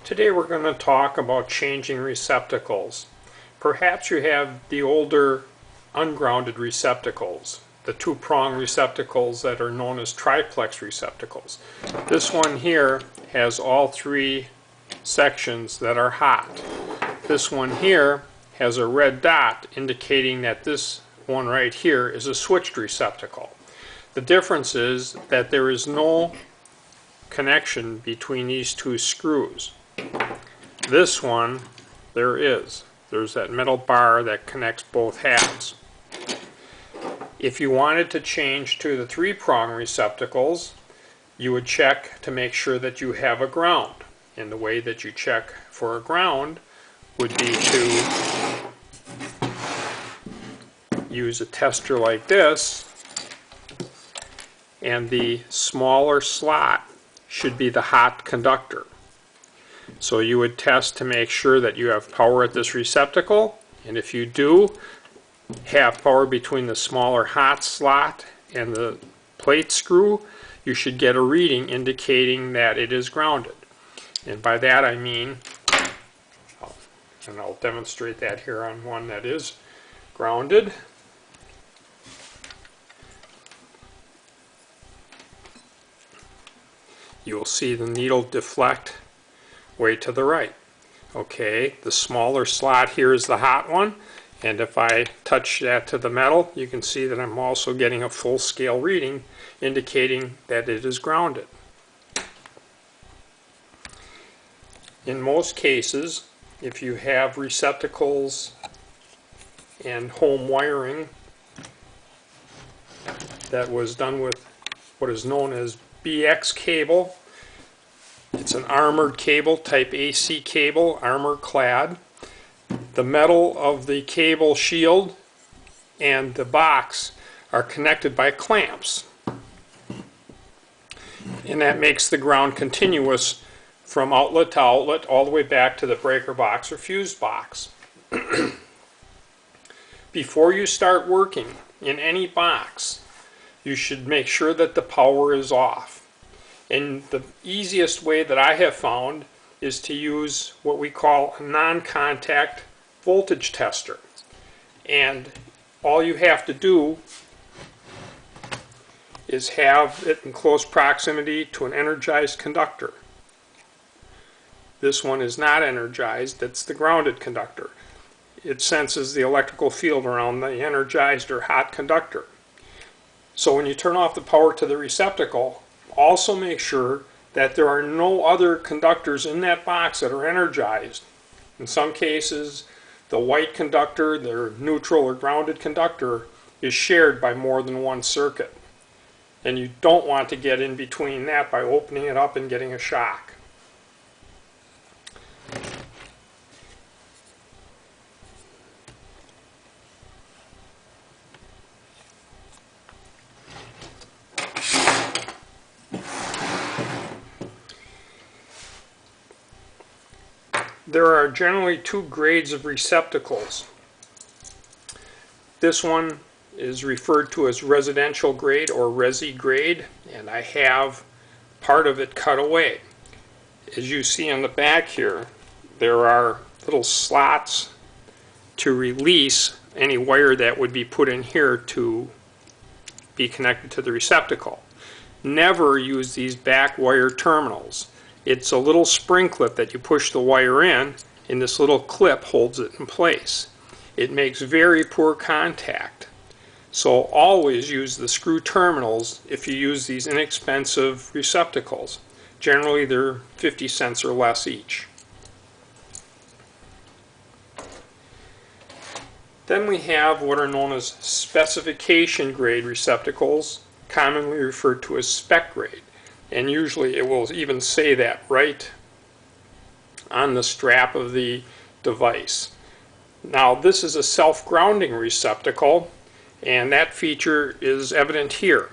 Today we're going to talk about changing receptacles. Perhaps you have the older ungrounded receptacles, the two-prong receptacles that are known as triplex receptacles. This one here has all three sections that are hot. This one here has a red dot indicating that this one right here is a switched receptacle. The difference is that there is no connection between these two screws. This one, there is. There's that metal bar that connects both halves. If you wanted to change to the three-prong receptacles, you would check to make sure that you have a ground. And the way that you check for a ground would be to use a tester like this, and the smaller slot should be the hot conductor. So you would test to make sure that you have power at this receptacle, and if you do have power between the smaller hot slot and the plate screw, you should get a reading indicating that it is grounded. And by that I mean, and I'll demonstrate that here on one that is grounded. You will see the needle deflect way to the right. Okay, the smaller slot here is the hot one, and if I touch that to the metal, you can see that I'm also getting a full scale reading indicating that it is grounded. In most cases, if you have receptacles and home wiring that was done with what is known as BX cable, it's an armored cable, type AC cable, armor clad. The metal of the cable shield and the box are connected by clamps. And that makes the ground continuous from outlet to outlet all the way back to the breaker box or fuse box. Before you start working in any box, you should make sure that the power is off. And the easiest way that I have found is to use what we call a non-contact voltage tester. And all you have to do is have it in close proximity to an energized conductor. This one is not energized, it's the grounded conductor. It senses the electrical field around the energized or hot conductor. So when you turn off the power to the receptacle, also make sure that there are no other conductors in that box that are energized. In some cases, the white conductor, their neutral or grounded conductor, is shared by more than one circuit. And you don't want to get in between that by opening it up and getting a shock. There are generally two grades of receptacles. This one is referred to as residential grade or resi grade, and I have part of it cut away. As you see on the back here, there are little slots to release any wire that would be put in here to be connected to the receptacle. Never use these back wire terminals. It's a little spring clip that you push the wire in, and this little clip holds it in place. It makes very poor contact. So always use the screw terminals if you use these inexpensive receptacles. Generally they're 50 cents or less each. Then we have what are known as specification grade receptacles, commonly referred to as spec grade. And usually it will even say that right on the strap of the device. Now this is a self-grounding receptacle, and that feature is evident here.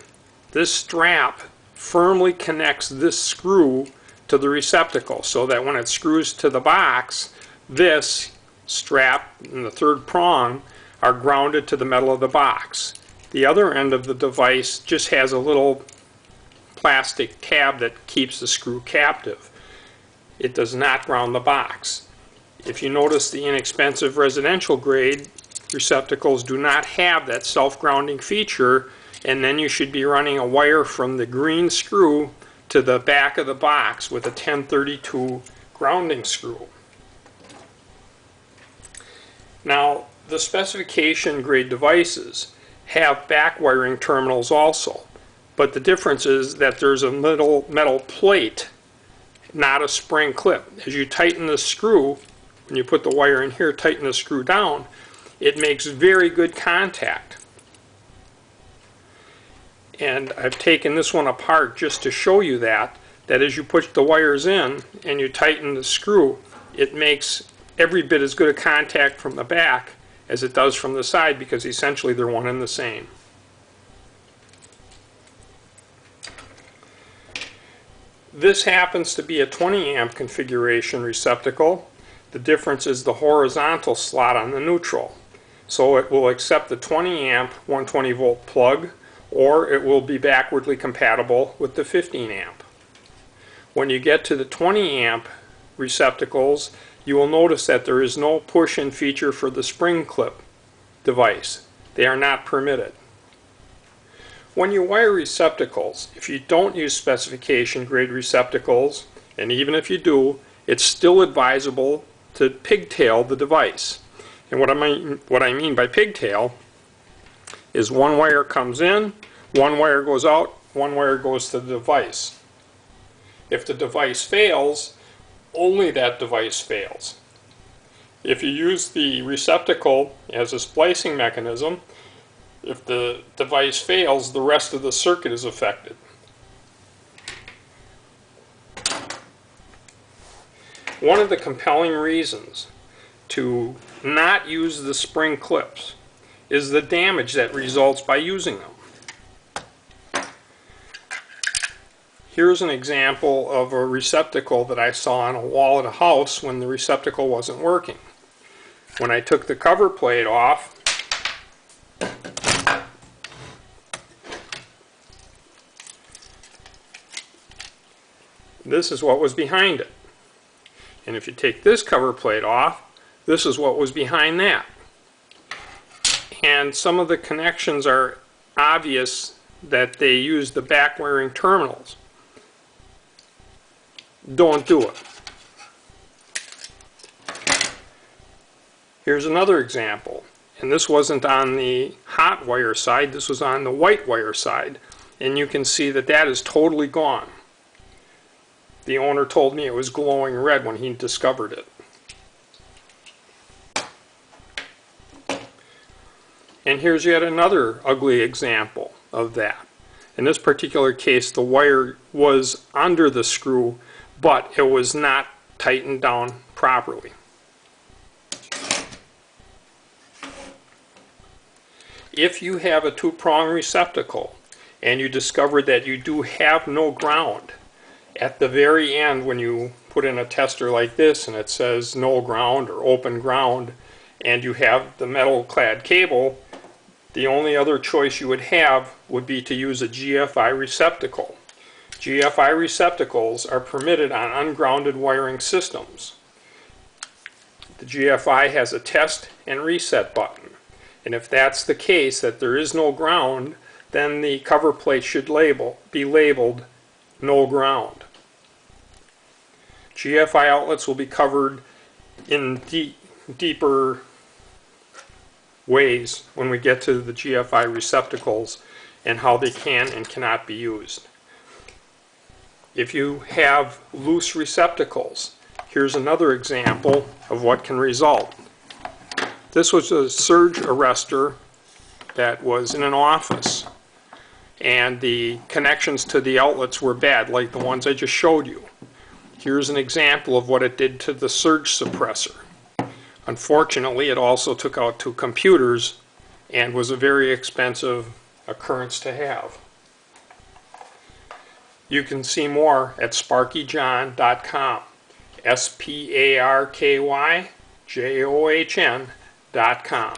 This strap firmly connects this screw to the receptacle so that when it screws to the box, this strap and the third prong are grounded to the metal of the box. The other end of the device just has a little plastic tab that keeps the screw captive. it does not ground the box. If you notice, the inexpensive residential grade receptacles do not have that self-grounding feature, and then you should be running a wire from the green screw to the back of the box with a 1032 grounding screw. Now, the specification grade devices have back wiring terminals also, but the difference is that there's a metal plate, not a spring clip. As you tighten the screw, when you put the wire in here, tighten the screw down, it makes very good contact. And I've taken this one apart just to show you that as you put the wires in and you tighten the screw, it makes every bit as good a contact from the back as it does from the side, because essentially they're one and the same. This happens to be a 20 amp configuration receptacle. The difference is the horizontal slot on the neutral. So it will accept the 20 amp 120 volt plug, or it will be backwardly compatible with the 15 amp. When you get to the 20 amp receptacles, you will notice that there is no push-in feature for the spring clip device. They are not permitted. When you wire receptacles, if you don't use specification grade receptacles, and even if you do, it's still advisable to pigtail the device. And what I mean by pigtail is one wire comes in, one wire goes out, one wire goes to the device. If the device fails, only that device fails. If you use the receptacle as a splicing mechanism, if the device fails, the rest of the circuit is affected. One of the compelling reasons to not use the spring clips is the damage that results by using them. Here's an example of a receptacle that I saw on a wall at a house when the receptacle wasn't working. When I took the cover plate off, this is what was behind it. And if you take this cover plate off, this is what was behind that. And some of the connections are obvious that they use the back wiring terminals. Don't do it. Here's another example. And this wasn't on the hot wire side, this was on the white wire side. And you can see that that is totally gone. The owner told me it was glowing red when he discovered it. And here's yet another ugly example of that. In this particular case, the wire was under the screw, but it was not tightened down properly. If you have a two-prong receptacle and you discover that you do have no ground, at the very end when you put in a tester like this and it says no ground or open ground, and you have the metal clad cable, the only other choice you would have would be to use a GFI receptacle. GFI receptacles are permitted on ungrounded wiring systems. The GFI has a test and reset button. And if that's the case, that there is no ground, then the cover plate should be labeled no ground. GFI outlets will be covered in deeper ways when we get to the GFI receptacles and how they can and cannot be used. If you have loose receptacles, here's another example of what can result. This was a surge arrestor that was in an office, and the connections to the outlets were bad, like the ones I just showed you. Here's an example of what it did to the surge suppressor. Unfortunately, it also took out two computers and was a very expensive occurrence to have. You can see more at sparkyjohn.com. SPARKYJOHN.com.